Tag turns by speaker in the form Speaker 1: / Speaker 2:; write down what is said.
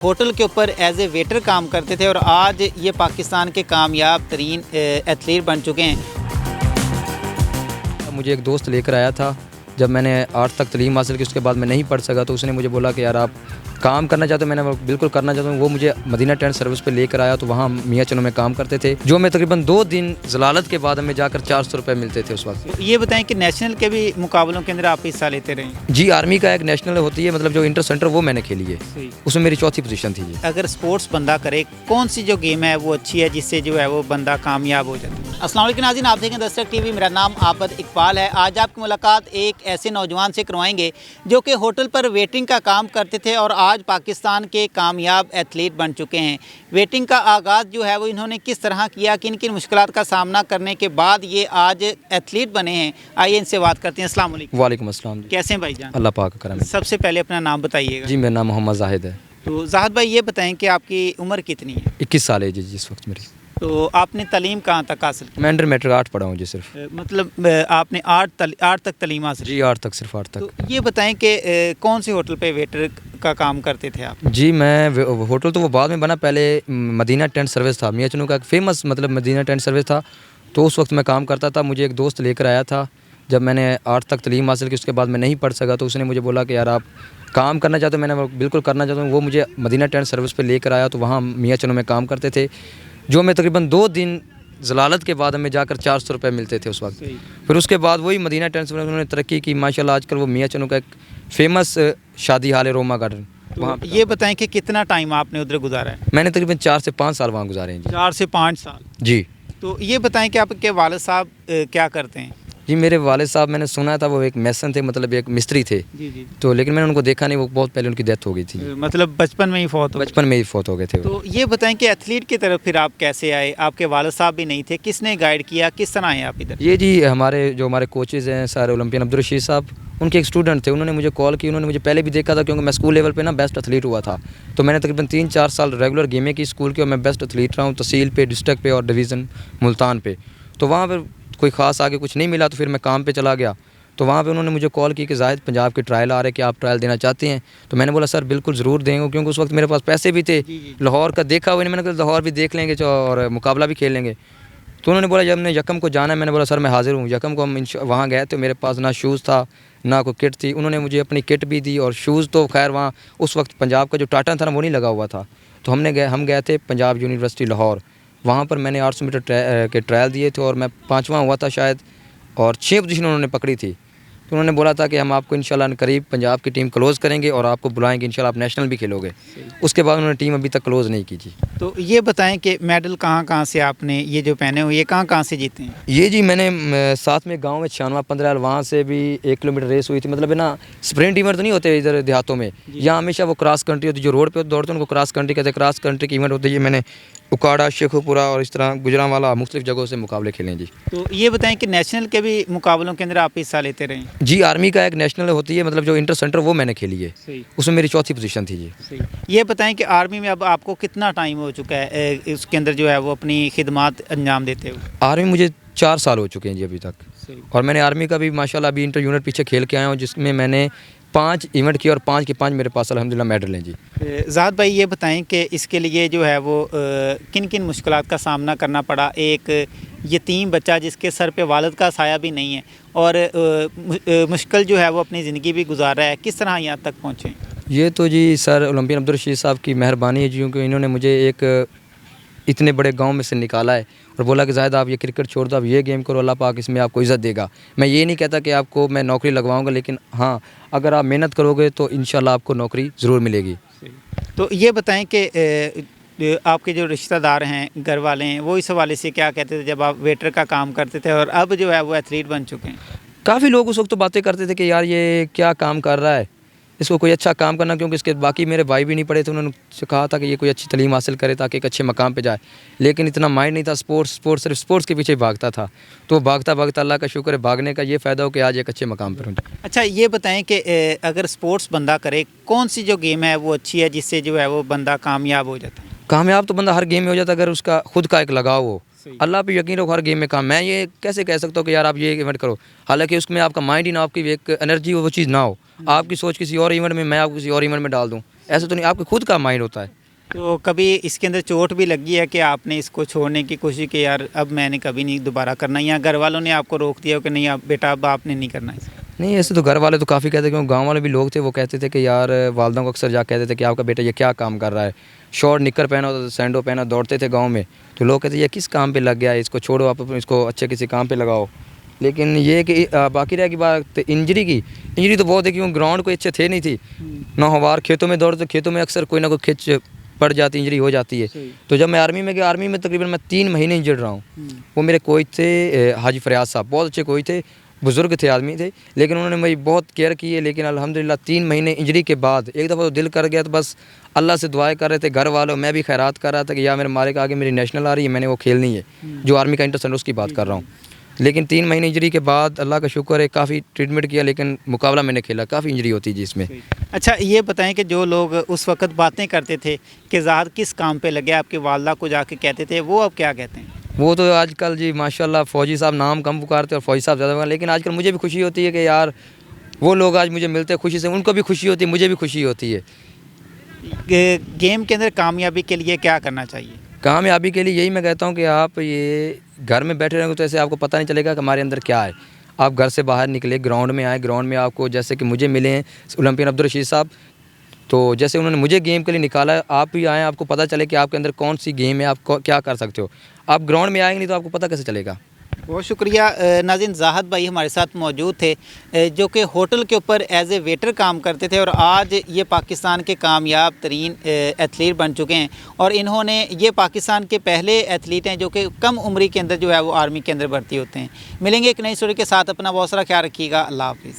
Speaker 1: Hotel के ऊपर as a waiter काम करते थे और आज ये पाकिस्तान के कामयाब तरीन एथलीट बन चुके हैं।
Speaker 2: मुझे एक दोस्त लेकर आया था जब मैंने 8 तक तालीम हासिल की, उसके बाद मैं नहीं पढ़ सका तो उसने मुझे बोला कि यार आप काम करना चाहते हो। मैंने बिल्कुल करना चाहता हूँ। वो मुझे मदीना टेंट सर्विस पे लेकर आया तो वहाँ मियाँ चनों में काम करते थे, जो मैं तकरीबन 2 दिन जलालत के बाद हमें जाकर 400 रुपये मिलते थे उस वक्त।
Speaker 1: ये बताएं कि नेशनल के भी मुकाबलों के अंदर आप हिस्सा लेते रहे?
Speaker 2: जी, आर्मी का एक नेशनल होती है, मतलब जो इंटर सेंटर, वो मैंने खेली है, उसमें मेरी 4थी पोजीशन थी। जी,
Speaker 1: अगर स्पोर्ट्स बंदा करे, कौन सी जो गेम है वो अच्छी है जिससे जो है वो बंदा कामयाब हो जाता है? अस्सलाम वालेकुम नाज़रीन, आप देखें दस्तक टीवी, मेरा नाम आबद इकबाल है। आज आपकी मुलाकात एक ऐसे नौजवान से करवाएंगे जो कि होटल पर वेटिंग का काम करते थे और आज पाकिस्तान के कामयाब एथलीट बन चुके हैं। वेटिंग का आगाज़ जो है वो इन्होंने किस तरह किया, किन किन मुश्किलात का सामना करने के बाद ये आज एथलीट बने हैं, आइए इनसे बात करते हैं। अस्सलाम वालेकुम।
Speaker 2: वालेकुम अस्सलाम।
Speaker 1: कैसे हैं भाईजान?
Speaker 2: अल्लाह पाक का करम है।
Speaker 1: सबसे पहले अपना नाम बताइएगा।
Speaker 2: जी, मेरा नाम मोहम्मद जाहिद है।
Speaker 1: तो जाहिद भाई, ये बताएं कि आपकी उम्र कितनी है?
Speaker 2: 21 साल है जी इस वक्त मेरी।
Speaker 1: तो आपने तालीम कहाँ तक हासिल की?
Speaker 2: मैं अंडर मैट्रिक 8 पढ़ा हूँ जी सिर्फ।
Speaker 1: मतलब आपने 8 तक तालीम हासिल की?
Speaker 2: जी, 8 तक, सिर्फ 8 तक।
Speaker 1: तो ये बताएं कि कौन से होटल पे वेटर का काम करते थे आप?
Speaker 2: जी, मैं होटल तो वो बाद में बना, पहले मदीना टेंट सर्विस था, मियाँ चनों का एक फेमस मतलब मदीना टेंट सर्विस था, तो उस वक्त मैं काम करता था। मुझे एक दोस्त लेकर आया था जब मैंने 8 तक तालीम हासिल की, उसके बाद मैं नहीं पढ़ सका तो उसने मुझे बोला कि यार आप काम करना चाहते हो। मैंने बिल्कुल करना चाहता हूँ। वो मुझे मदीना टेंट सर्विस पे लेकर आया तो वहाँ मियाँ चनों में काम करते थे, जो मैं तकरीबन 2 दिन जलालत के बाद हमें जाकर 400 रुपये मिलते थे उस वक्त। फिर उसके बाद वही मदीना टेंट सर्विस उन्होंने तरक्की की माशाल्लाह। आजकल वो मियाँ चनों का एक फेमस शादी हाल है, रोमा गार्डन।
Speaker 1: तो ये बताएं कि कितना टाइम आपने उधर गुजारा है?
Speaker 2: मैंने तकरीबन 4 से 5 साल वहाँ गुजारे हैं जी।
Speaker 1: 4 से 5 साल?
Speaker 2: जी।
Speaker 1: तो ये बताएं कि आपके वालिद साहब क्या करते हैं?
Speaker 2: जी, मेरे वालिद साहब, मैंने सुना था वो एक मैसन थे, मतलब एक मिस्त्री थे।
Speaker 1: जी।
Speaker 2: तो लेकिन मैंने उनको देखा नहीं, वो बहुत पहले उनकी डेथ हो गई थी।
Speaker 1: मतलब बचपन में ही फौत हो?
Speaker 2: बचपन में ही फौत हो गए थे वो।
Speaker 1: तो ये बताएं कि एथलीट की तरफ फिर आप कैसे आए? आपके वालिद साहब भी नहीं थे, किसने गाइड किया, किस तरह आए आप इधर?
Speaker 2: ये जी, हमारे कोचेज़ हैं सारे ओलंपियन अब्दुल रशीद साहब, उनके एक स्टूडेंट थे, उन्होंने मुझे कॉल की। उन्होंने मुझे पहले भी देखा था क्योंकि मैं स्कूल लेवल पे ना बेस्ट एथलीट हुआ था, तो मैंने तकरीबन 3-4 साल रेगुलर गेमें की स्कूल की और मैं बेस्ट एथलीट रहा हूँ तहसील पे, डिस्ट्रिक्ट पे और डिवीज़न मुल्तान पे। तो वहाँ पर कोई ख़ास आगे कुछ नहीं मिला तो फिर मैं काम पे चला गया। तो वहाँ पे उन्होंने मुझे कॉल की कि जाहिद पंजाब के ट्रायल आ रहे, कि आप ट्रायल देना चाहते हैं? तो मैंने बोला सर बिल्कुल ज़रूर देंगे, क्योंकि उस वक्त मेरे पास पैसे भी थे। लाहौर का देखा हुआ, मैंने कहा लाहौर भी देख लेंगे और मुकाबला भी खेल लेंगे। तो उन्होंने बोला जब हमने यकम को जाना है, मैंने बोला सर मैं हाज़िर हूँ। यकम को हम वहाँ गए तो मेरे पास ना शूज़ था ना कोई किट थी। उन्होंने मुझे अपनी किट भी दी और शूज़ तो खैर वहाँ उस वक्त पंजाब का जो टाटन था ना वो नहीं लगा हुआ था। तो हम गए थे पंजाब यूनिवर्सिटी लाहौर, वहाँ पर मैंने 800 मीटर के ट्रायल दिए थे और मैं 5वां हुआ था शायद, और 6 पोजीशन उन्होंने पकड़ी थी। तो उन्होंने बोला था कि हम आपको इंशाल्लाह करीब पंजाब की टीम क्लोज़ करेंगे और आपको बुलाएंगे, इंशाल्लाह आप नेशनल भी खेलोगे। उसके बाद उन्होंने टीम अभी तक क्लोज़ नहीं की जी।
Speaker 1: तो ये बताएं कि मेडल कहाँ से आपने ये जो पहने हुए, ये कहाँ से जीते हैं?
Speaker 2: ये जी मैंने साथ में गांव में 96-15 वहाँ से भी 1 किलोमीटर रेस हुई थी। मतलब है ना, स्प्रिंट इवेंट तो नहीं होते इधर देहातों में, यहाँ हमेशा वो क्रॉस कंट्री होती है, जो रोड पे दौड़ते हैं उनको क्रॉस कंट्री कहते हैं। क्रॉस कंट्री की इवेंट होती है। मैंने उकाड़ा, शेखुपुरा और इस तरह गुजरांवाला मुख्तलिफ जगहों से मुकाबले खेले जी।
Speaker 1: तो ये बताएं कि नेशनल के भी मुकाबलों के अंदर आप हिस्सा लेते रहे?
Speaker 2: जी, आर्मी का एक नेशनल होती है, मतलब जो इंटर सेंटर, वो मैंने खेली है, उसमें मेरी 4थी पोजीशन थी जी।
Speaker 1: ये बताएं कि आर्मी में अब आपको कितना टाइम हो चुका है उसके अंदर जो है वो अपनी खिदमत अंजाम देते हुए?
Speaker 2: आर्मी मुझे 4 साल हो चुके हैं जी अभी तक, और मैंने आर्मी का भी माशाल्लाह अभी इंटर यूनिट पीछे खेल के आया हूँ, जिसमें मैंने 5 इवेंट किए और 5 के 5 मेरे पास अल्हम्दुलिल्लाह मेडल हैं जी।
Speaker 1: जाहिद भाई, ये बताएं कि इसके लिए जो है वो किन किन मुश्किलात का सामना करना पड़ा? एक यतीम बच्चा जिसके सर पे वालिद का साया भी नहीं है और मुश्किल जो है वो अपनी ज़िंदगी भी गुजार रहा है, किस तरह यहाँ तक पहुँचे?
Speaker 2: ये तो जी सर ओलंपियन अब्दुल रशीद साहब की मेहरबानी है जी, क्योंकि इन्होंने मुझे एक इतने बड़े गांव में से निकाला है और बोला कि जाहिद आप ये क्रिकेट छोड़ दो, आप ये गेम करो, अल्लाह पाक इसमें आपको इज़्ज़त देगा। मैं ये नहीं कहता कि आपको मैं नौकरी लगवाऊंगा, लेकिन हाँ, अगर आप मेहनत करोगे तो इंशाल्लाह आपको नौकरी ज़रूर मिलेगी।
Speaker 1: तो ये बताएं कि आपके जो रिश्तेदार हैं, घर वाले हैं, वो इस हवाले से क्या कहते थे जब आप वेटर का काम करते थे और अब जो है वो एथलीट बन चुके हैं?
Speaker 2: काफ़ी लोग उस वक्त तो बातें करते थे कि यार ये क्या काम कर रहा है, इसको कोई अच्छा काम करना, क्योंकि इसके बाकी मेरे भाई भी नहीं पढ़े थे। उन्होंने कहा था कि ये कोई अच्छी तालीम हासिल करे ताकि एक अच्छे मकाम पे जाए, लेकिन इतना माइंड नहीं था। सिर्फ स्पोर्ट्स के पीछे भागता था। तो भागता अल्लाह का शुक्र है, भागने का ये फ़ायदा हो कि आज एक अच्छे मकाम पर हूँ।
Speaker 1: अच्छा, ये बताएं कि अगर स्पोर्ट्स बंदा करे, कौन सी जो गेम है वो अच्छी है जिससे जो है वो बंदा कामयाब हो जाता है?
Speaker 2: कामयाब तो बंदा हर गेम में हो जाता है, अगर उसका खुद का एक लगाव हो। अल्लाह पे यकीन रखो, हर गेम में काम। मैं ये कैसे कह सकता हूँ कि यार आप ये इवेंट करो, हालांकि उसमें आपका माइंड ही ना, आपकी एक एनर्जी वो चीज़ ना हो, आपकी सोच किसी और इवेंट में, मैं आपको किसी और इवेंट में डाल दूँ, ऐसा तो नहीं, आपके खुद का माइंड होता है।
Speaker 1: तो कभी इसके अंदर चोट भी लगी है कि आपने इसको छोड़ने की कोशिश की, यार अब मैंने कभी नहीं दोबारा करना, या घर वालों ने आपको रोक दिया हो कि नहीं अब बेटा अब आपने नहीं करना इसको?
Speaker 2: नहीं, ऐसे तो घर वाले तो काफ़ी कहते थे, क्योंकि गांव वाले भी लोग थे, वो कहते थे कि यार वालदा को अक्सर जा कहते थे कि आपका बेटा ये क्या काम कर रहा है, शॉर्ट निकर पहना होता था, सैंडो पहना, दौड़ते थे गांव में, तो लोग कहते ये किस काम पे लग गया है, इसको छोड़ो, आप इसको अच्छे किसी काम पे लगाओ। लेकिन ये कि बाकी रह की बात इंजरी तो बहुत है, क्योंकि ग्राउंड कोई अच्छे थे नहीं थी, नाहवार खेतों में दौड़ते, खेतों में अक्सर कोई ना कोई खिंच पड़ जाती, इंजरी हो जाती है। तो जब मैं आर्मी में गया, आर्मी में तकरीबन मैं 3 महीने इंजर्ड रहा हूँ। वो मेरे कोच थे हाजी फरियाद साहब, बहुत अच्छे कोच थे, बुज़ुर्ग थे आदमी थे, लेकिन उन्होंने मेरी बहुत केयर की है। लेकिन अल्हम्दुलिल्लाह 3 महीने इंजरी के बाद एक दफ़ा तो दिल कर गया, तो बस अल्लाह से दुआएं कर रहे थे घर वालों, मैं भी खैरात कर रहा था कि यार मेरे मालिक आगे मेरी नेशनल आ रही है, मैंने वो खेलनी है, जो आर्मी का इंटरसेंट उसकी बात कर रहा हूँ। लेकिन 3 महीने इंजरी के बाद अल्लाह का शुक्र है काफ़ी ट्रीटमेंट किया, लेकिन मुकाबला मैंने खेला, काफ़ी इंजरी होती जी इसमें।
Speaker 1: अच्छा ये बताएं कि जो लोग उस वक्त बातें करते थे कि ज़ाहद किस काम पे लगे, आपकी वालदा को जाके कहते थे, वो अब क्या कहते हैं?
Speaker 2: वो तो आजकल जी माशाल्लाह फ़ौजी साहब नाम कम पुकारते और फ़ौजी साहब ज़्यादा पुकारते, लेकिन आजकल मुझे भी खुशी होती है कि यार वो लोग आज मुझे मिलते हैं खुशी से, उनको भी खुशी होती है, मुझे भी खुशी होती है।
Speaker 1: गेम के अंदर कामयाबी के लिए क्या करना चाहिए?
Speaker 2: कामयाबी के लिए यही मैं कहता हूँ कि आप ये घर में बैठे रहेंगे तो ऐसे आपको पता नहीं चलेगा कि हमारे अंदर क्या है। आप घर से बाहर निकले, ग्राउंड में आए, ग्राउंड में आपको जैसे कि मुझे मिले हैं ओलंपियन अब्दुल रशीद साहब, तो जैसे उन्होंने मुझे गेम के लिए निकाला है, आप भी आएँ, आपको पता चले कि आपके अंदर कौन सी गेम है, आप क्या कर सकते हो। आप ग्राउंड में आएंगे नहीं तो आपको पता कैसे चलेगा।
Speaker 1: बहुत शुक्रिया। नाज़रीन, ज़ाहद भाई हमारे साथ मौजूद थे, जो कि होटल के ऊपर एज ए वेटर काम करते थे और आज ये पाकिस्तान के कामयाब तरीन एथलीट बन चुके हैं। और इन्होंने ये पाकिस्तान के पहले एथलीट हैं जो कि कम उम्री के अंदर जो है वो आर्मी के अंदर भर्ती होते हैं। मिलेंगे एक नई स्टोरी के साथ, अपना बहुत सारा ख्याल रखिएगा। अल्लाह हाफिज़।